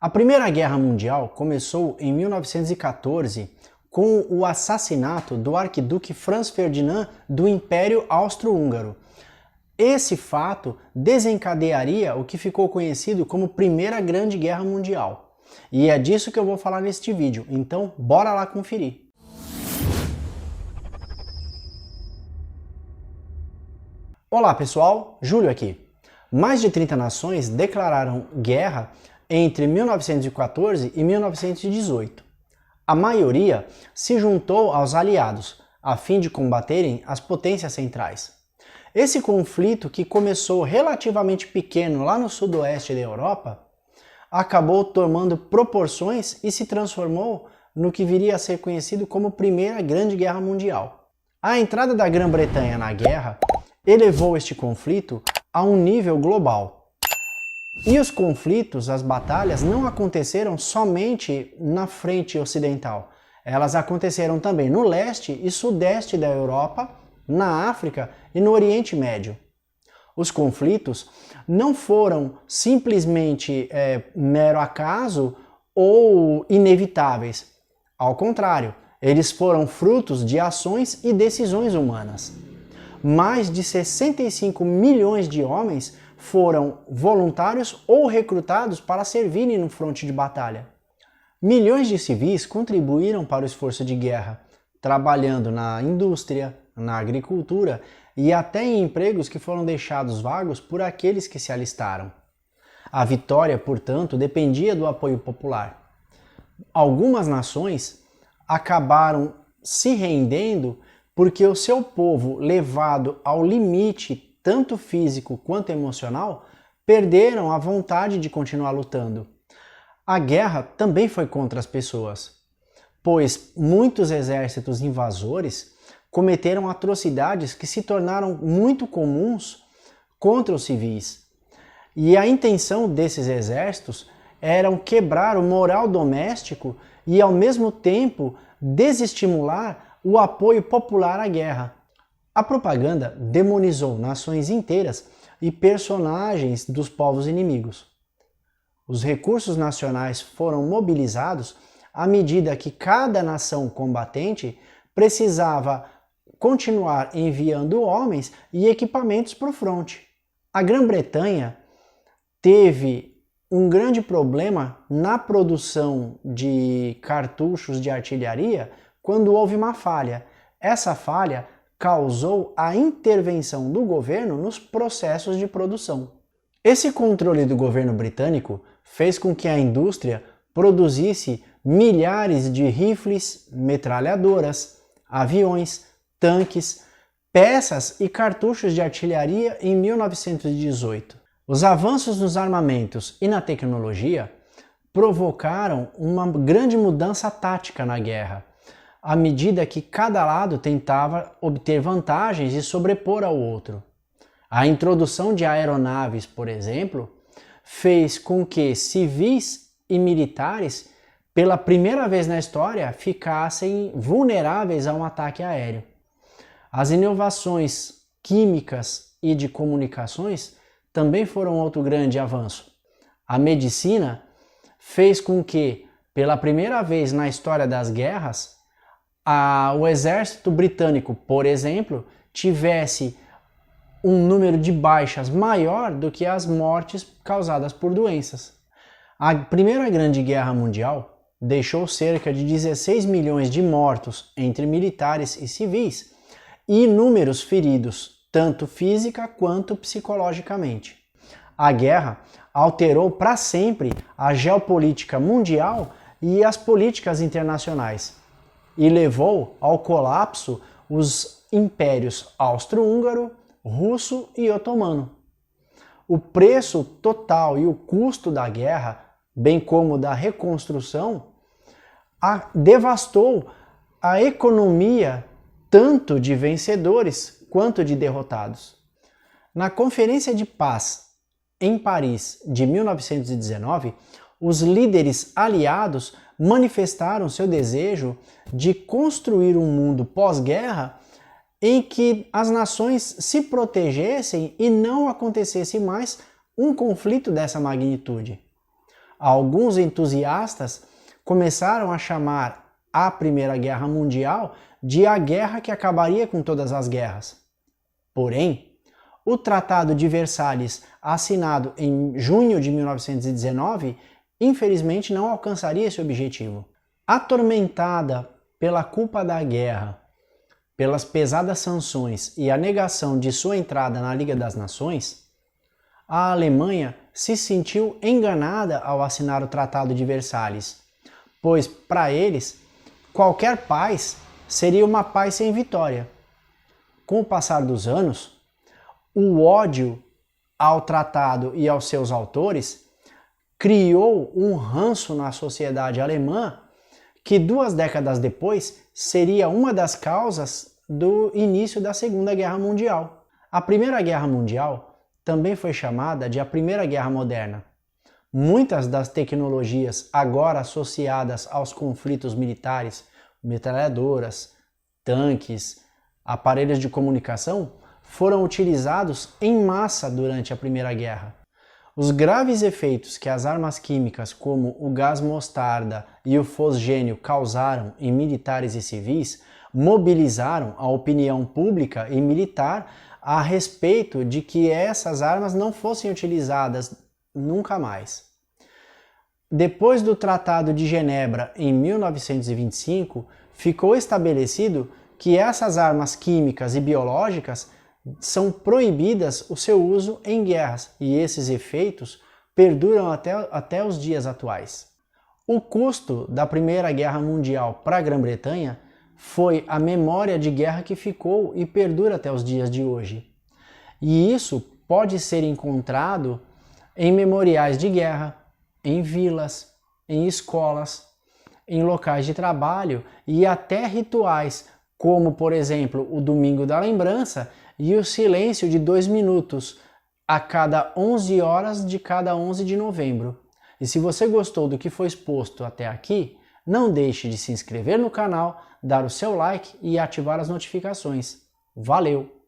A Primeira Guerra Mundial começou em 1914 com o assassinato do arquiduque Franz Ferdinand do Império Austro-Húngaro. Esse fato desencadearia o que ficou conhecido como Primeira Grande Guerra Mundial. E é disso que eu vou falar neste vídeo, então bora lá conferir. Olá pessoal, Júlio aqui. Mais de 30 nações declararam guerra entre 1914 e 1918. A maioria se juntou aos aliados, a fim de combaterem as potências centrais. Esse conflito, que começou relativamente pequeno lá no sudoeste da Europa, acabou tomando proporções e se transformou no que viria a ser conhecido como Primeira Grande Guerra Mundial. A entrada da Grã-Bretanha na guerra elevou este conflito a um nível global. E os conflitos, as batalhas, não aconteceram somente na frente ocidental. Elas aconteceram também no leste e sudeste da Europa, na África e no Oriente Médio. Os conflitos não foram simplesmente mero acaso ou inevitáveis. Ao contrário, eles foram frutos de ações e decisões humanas. Mais de 65 milhões de homens foram voluntários ou recrutados para servirem no fronte de batalha. Milhões de civis contribuíram para o esforço de guerra, trabalhando na indústria, na agricultura e até em empregos que foram deixados vagos por aqueles que se alistaram. A vitória, portanto, dependia do apoio popular. Algumas nações acabaram se rendendo porque o seu povo, levado ao limite tanto físico quanto emocional, perderam a vontade de continuar lutando. A guerra também foi contra as pessoas, pois muitos exércitos invasores cometeram atrocidades que se tornaram muito comuns contra os civis. E a intenção desses exércitos era quebrar o moral doméstico e, ao mesmo tempo, desestimular o apoio popular à guerra. A propaganda demonizou nações inteiras e personagens dos povos inimigos. Os recursos nacionais foram mobilizados à medida que cada nação combatente precisava continuar enviando homens e equipamentos para o fronte. A Grã-Bretanha teve um grande problema na produção de cartuchos de artilharia quando houve uma falha. Essa falha causou a intervenção do governo nos processos de produção. Esse controle do governo britânico fez com que a indústria produzisse milhares de rifles, metralhadoras, aviões, tanques, peças e cartuchos de artilharia em 1918. Os avanços nos armamentos e na tecnologia provocaram uma grande mudança tática na guerra, à medida que cada lado tentava obter vantagens e sobrepor ao outro. A introdução de aeronaves, por exemplo, fez com que civis e militares, pela primeira vez na história, ficassem vulneráveis a um ataque aéreo. As inovações químicas e de comunicações também foram outro grande avanço. A medicina fez com que, pela primeira vez na história das guerras, o exército britânico, por exemplo, tivesse um número de baixas maior do que as mortes causadas por doenças. A Primeira Grande Guerra Mundial deixou cerca de 16 milhões de mortos entre militares e civis e inúmeros feridos, tanto física quanto psicologicamente. A guerra alterou para sempre a geopolítica mundial e as políticas internacionais, e levou ao colapso os impérios austro-húngaro, russo e otomano. O preço total e o custo da guerra, bem como da reconstrução, devastou a economia tanto de vencedores quanto de derrotados. Na Conferência de Paz em Paris de 1919, os líderes aliados manifestaram seu desejo de construir um mundo pós-guerra em que as nações se protegessem e não acontecesse mais um conflito dessa magnitude. Alguns entusiastas começaram a chamar a Primeira Guerra Mundial de a guerra que acabaria com todas as guerras. Porém, o Tratado de Versalhes, assinado em junho de 1919, infelizmente não alcançaria esse objetivo. Atormentada pela culpa da guerra, pelas pesadas sanções e a negação de sua entrada na Liga das Nações, a Alemanha se sentiu enganada ao assinar o Tratado de Versalhes, pois, para eles, qualquer paz seria uma paz sem vitória. Com o passar dos anos, o ódio ao tratado e aos seus autores criou um ranço na sociedade alemã que 2 décadas depois seria uma das causas do início da Segunda Guerra Mundial. A Primeira Guerra Mundial também foi chamada de a Primeira Guerra Moderna. Muitas das tecnologias agora associadas aos conflitos militares, metralhadoras, tanques, aparelhos de comunicação, foram utilizados em massa durante a Primeira Guerra. Os graves efeitos que as armas químicas como o gás mostarda e o fosgênio causaram em militares e civis mobilizaram a opinião pública e militar a respeito de que essas armas não fossem utilizadas nunca mais. Depois do Tratado de Genebra, em 1925, ficou estabelecido que essas armas químicas e biológicas são proibidas o seu uso em guerras, e esses efeitos perduram até os dias atuais. O custo da Primeira Guerra Mundial para a Grã-Bretanha foi a memória de guerra que ficou e perdura até os dias de hoje. E isso pode ser encontrado em memoriais de guerra, em vilas, em escolas, em locais de trabalho e até rituais, como, por exemplo, o Domingo da Lembrança e o silêncio de 2 minutos a cada 11 horas de cada 11 de novembro. E se você gostou do que foi exposto até aqui, não deixe de se inscrever no canal, dar o seu like e ativar as notificações. Valeu!